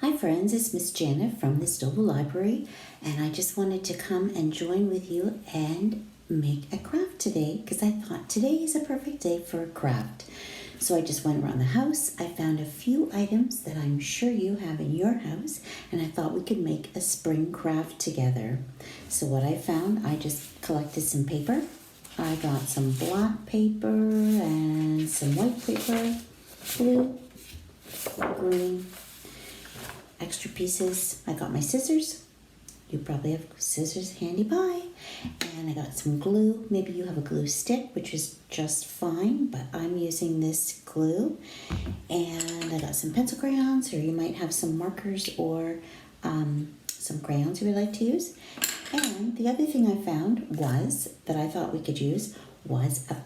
Hi friends, it's Miss Janet from the Stouffville Library, and I just wanted to come and join with you and make a craft today because I thought today is a perfect day for a craft. So I just went around the house. I found a few items that I'm sure you have in your house, and I thought we could make a spring craft together. So what I found, I just collected some paper. I got some black paper and some white paper, blue, green, extra pieces. I got my scissors. You probably have scissors handy by. And I got some glue. Maybe you have a glue stick, which is just fine, but I'm using this glue. And I got some pencil crayons, or you might have some markers or some crayons you would like to use. And the other thing I found was, that I thought we could use, was a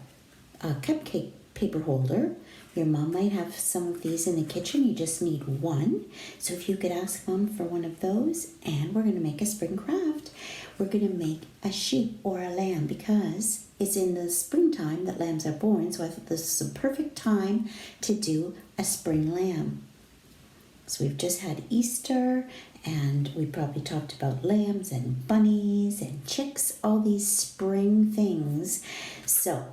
cupcake paper holder. Your mom might have some of these in the kitchen. You just need one. So if you could ask mom for one of those, and we're going to make a spring craft. We're going to make a sheep or a lamb because it's in the springtime that lambs are born. So I thought this is a perfect time to do a spring lamb. So we've just had Easter, and we probably talked about lambs and bunnies and chicks, all these spring things. So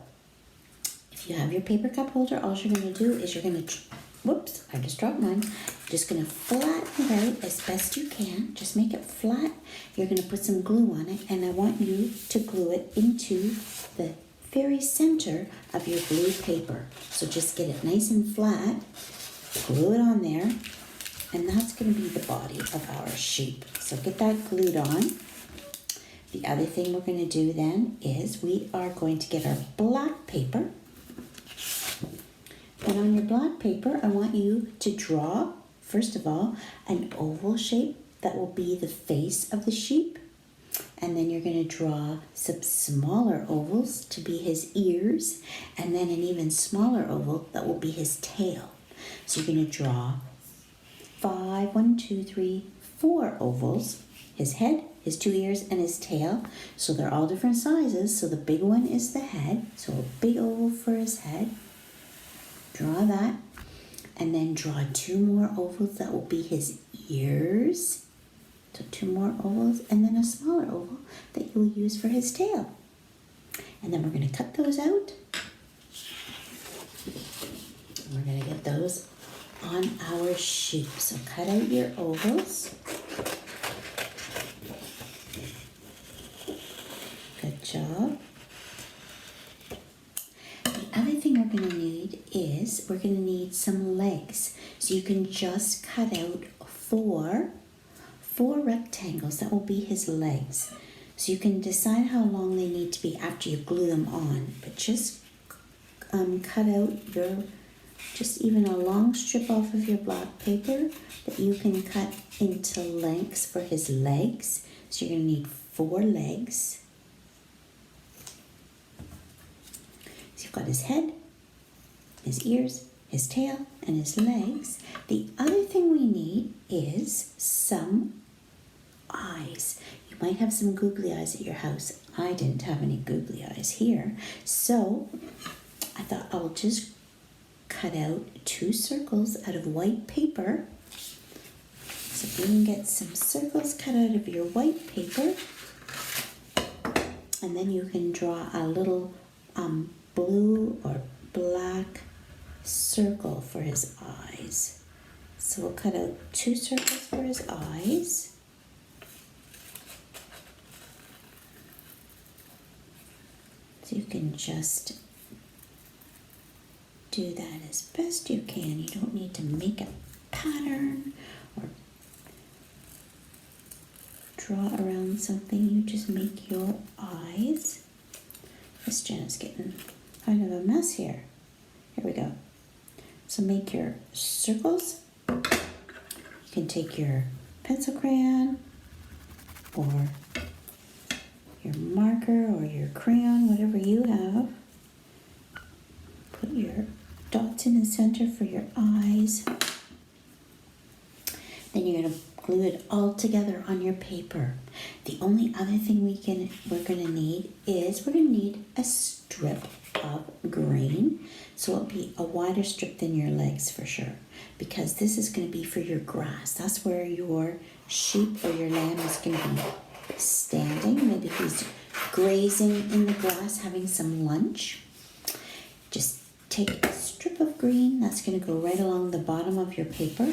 if you have your paper cup holder, all you're going to do is you're going to, whoops, I just dropped mine. Just going to flatten it out as best you can. Just make it flat. You're going to put some glue on it, and I want you to glue it into the very center of your blue paper. So just get it nice and flat, glue it on there, and that's going to be the body of our sheep. So get that glued on. The other thing we're going to do then is we are going to get our black paper. And on your black paper, I want you to draw, first of all, an oval shape that will be the face of the sheep. And then you're going to draw some smaller ovals to be his ears, and then an even smaller oval that will be his tail. So you're going to draw 4 ovals, his head, his 2 ears, and his tail. So they're all different sizes. So the big one is the head, so a big oval for his head. Draw that, and then draw 2 more ovals that will be his ears. So 2 more ovals, and then a smaller oval that you will use for his tail. And then we're going to cut those out. And we're going to get those on our sheep. So cut out your ovals. Good job. The other thing we're going to need is we're going to need some legs. So you can just cut out four rectangles. That will be his legs. So you can decide how long they need to be after you glue them on. But just cut out just even a long strip off of your black paper that you can cut into lengths for his legs. So you're going to need 4 legs. So you've got his head, his ears, his tail, and his legs. The other thing we need is some eyes. You might have some googly eyes at your house. I didn't have any googly eyes here. So I thought I'll just cut out 2 circles out of white paper. So if you can get some circles cut out of your white paper, and then you can draw a little blue or black circle for his eyes. So we'll cut out 2 circles for his eyes. So you can just do that as best you can. You don't need to make a pattern or draw around something. You just make your eyes. Miss Janet's getting kind of a mess here. Here we go. So make your circles. You can take your pencil crayon or your marker or your crayon, whatever you have. Put your dots in the center for your eyes. Then you're going to glue it all together on your paper. The only other thing we're gonna need is we're gonna need a strip of green. So it'll be a wider strip than your legs for sure, because this is gonna be for your grass. That's where your sheep or your lamb is gonna be standing. Maybe he's grazing in the grass, having some lunch. Just take a strip of green. That's gonna go right along the bottom of your paper.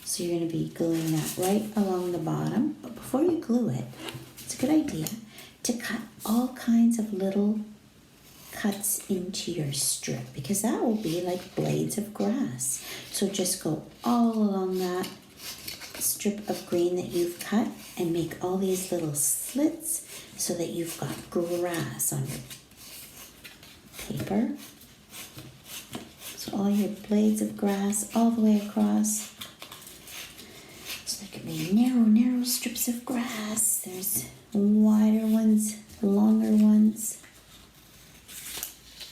So you're going to be gluing that right along the bottom. But before you glue it, it's a good idea to cut all kinds of little cuts into your strip, because that will be like blades of grass. So just go all along that strip of green that you've cut and make all these little slits so that you've got grass on your paper. So all your blades of grass all the way across. There can be narrow strips of grass. There's wider ones, longer ones.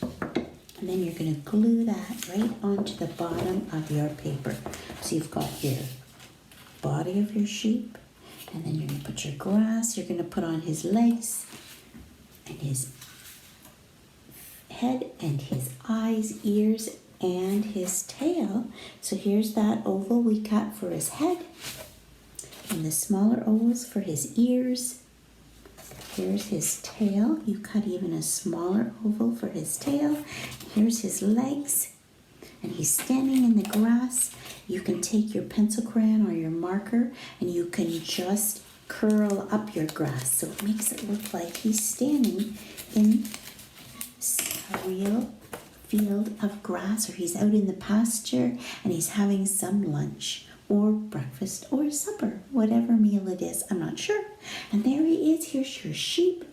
And then you're going to glue that right onto the bottom of your paper. So you've got your body of your sheep, and then you're going to put your grass. You're going to put on his legs and his head and his eyes, ears, and his tail. So here's that oval we cut for his head. And the smaller ovals for his ears. Here's his tail. You cut even a smaller oval for his tail. Here's his legs. And he's standing in the grass. You can take your pencil crayon or your marker and you can just curl up your grass so it makes it look like he's standing in a real field of grass, or he's out in the pasture and he's having some lunch, or breakfast, or supper, whatever meal it is, I'm not sure. And there he is, here's your sheep,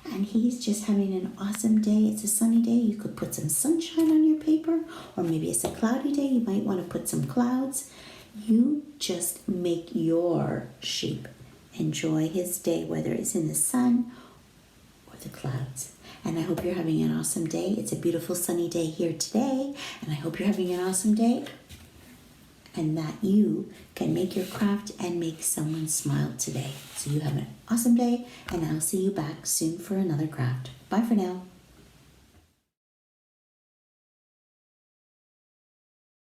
and he's just having an awesome day. It's a sunny day, you could put some sunshine on your paper, or maybe it's a cloudy day, you might want to put some clouds. You just make your sheep enjoy his day, whether it's in the sun or the clouds. And I hope you're having an awesome day. It's a beautiful sunny day here today, and I hope you're having an awesome day, and that you can make your craft and make someone smile today. So you have an awesome day, and I'll see you back soon for another craft. Bye for now.